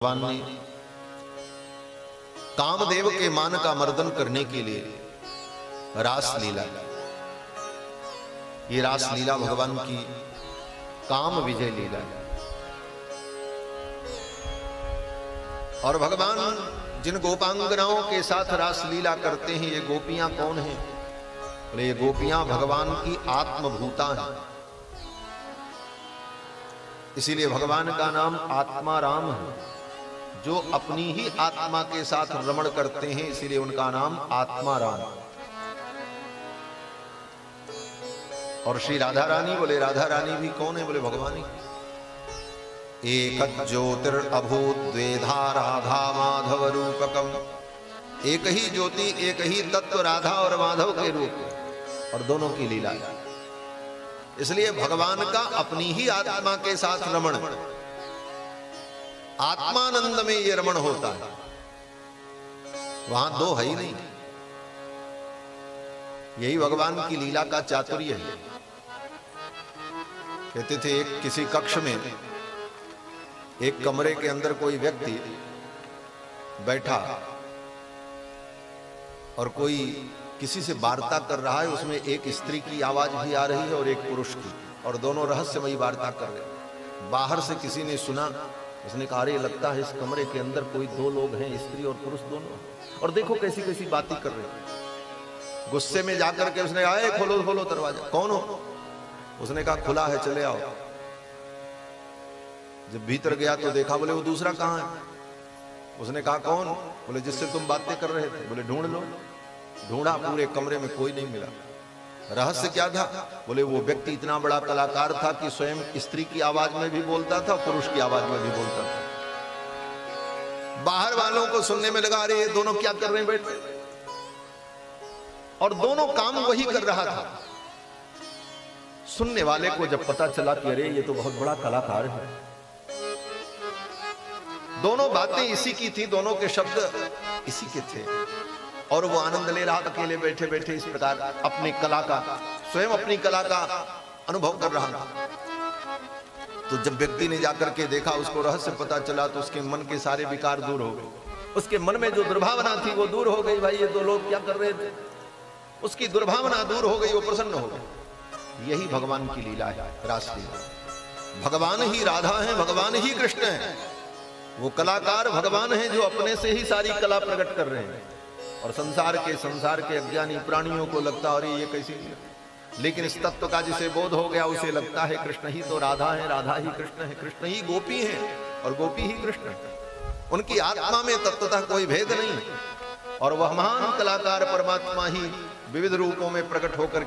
भगवान ने कामदेव के मान का मर्दन करने के लिए रास लीला, ये रास लीला भगवान की काम विजय लीला है। और भगवान जिन गोपांगनाओं के साथ रास लीला करते हैं, ये गोपियां कौन हैं? बोले ये गोपियां भगवान की आत्मभूता हैं। इसीलिए भगवान का नाम आत्मा राम है। जो अपनी ही आत्मा के साथ रमण करते हैं, इसीलिए उनका नाम आत्मा राम। और श्री राधा रानी, बोले राधा रानी भी कौन है? बोले भगवान ही। एक ज्योतिरअभूत द्वेधा राधा माधव रूपकम। एक ही ज्योति, एक ही तत्व राधा और माधव के रूप, और दोनों की लीला है। इसलिए भगवान का अपनी ही आत्मा के साथ रमण, आत्मानंद में ये रमण होता है। वहां दो है ही नहीं। यही भगवान की लीला का चातुर्य है। कहते थे एक किसी कक्ष में, एक कमरे के अंदर कोई व्यक्ति बैठा और कोई किसी से वार्ता कर रहा है। उसमें एक स्त्री की आवाज भी आ रही है और एक पुरुष की, और दोनों रहस्यमयी वार्ता कर रहे। बाहर से किसी ने सुना, उसने कहा अरे लगता है इस कमरे के अंदर कोई दो लोग हैं, स्त्री और पुरुष दोनों, और देखो कैसी कैसी बातें कर रहे हैं। गुस्से में जाकर के उसने कहा खोलो खोलो दरवाजा। कौन हो? उसने कहा खुला है, चले आओ। जब भीतर गया तो देखा, बोले वो दूसरा कहाँ है? उसने कहा कौन? बोले जिससे तुम बातें कर रहे थे। बोले ढूंढ लो। ढूंढा, पूरे कमरे में कोई नहीं मिला। रहस्य क्या था? बोले वो व्यक्ति इतना बड़ा कलाकार था कि स्वयं स्त्री की आवाज में भी बोलता था, पुरुष की आवाज में भी बोलता था। बाहर वालों को सुनने में लगा अरे ये दोनों क्या कर रहे हैं बैठ, और दोनों काम वही कर रहा था। सुनने वाले को जब पता चला कि अरे ये तो बहुत बड़ा कलाकार है, दोनों बातें इसी की थी, दोनों के शब्द इसी के थे, और वो आनंद ले रहा, अकेले बैठे बैठे इस प्रकार अपनी कला का, स्वयं अपनी कला का अनुभव कर रहा था। तो जब व्यक्ति ने जाकर के देखा, उसको रहस्य पता चला, तो उसके मन के सारे विकार दूर हो गए। उसके मन में जो दुर्भावना थी वो दूर हो गई। भाई ये दो लोग क्या कर रहे थे, उसकी दुर्भावना दूर हो गई, वो प्रसन्न हो गए। यही भगवान की लीला है, रास लीला। भगवान ही राधा है, भगवान ही कृष्ण है। वो कलाकार भगवान है जो अपने से ही सारी कला प्रकट कर रहे हैं। और संसार के अज्ञानी प्राणियों को लगता अरे ये कैसी, लेकिन इस तत्व का जिसे बोध हो गया उसे लगता है कृष्ण ही तो राधा है, राधा ही कृष्ण है, कृष्ण ही गोपी है और गोपी ही कृष्ण है। उनकी आत्मा में तत्वतः कोई भेद नहीं, और वह महान कलाकार परमात्मा ही विविध रूपों में प्रकट होकर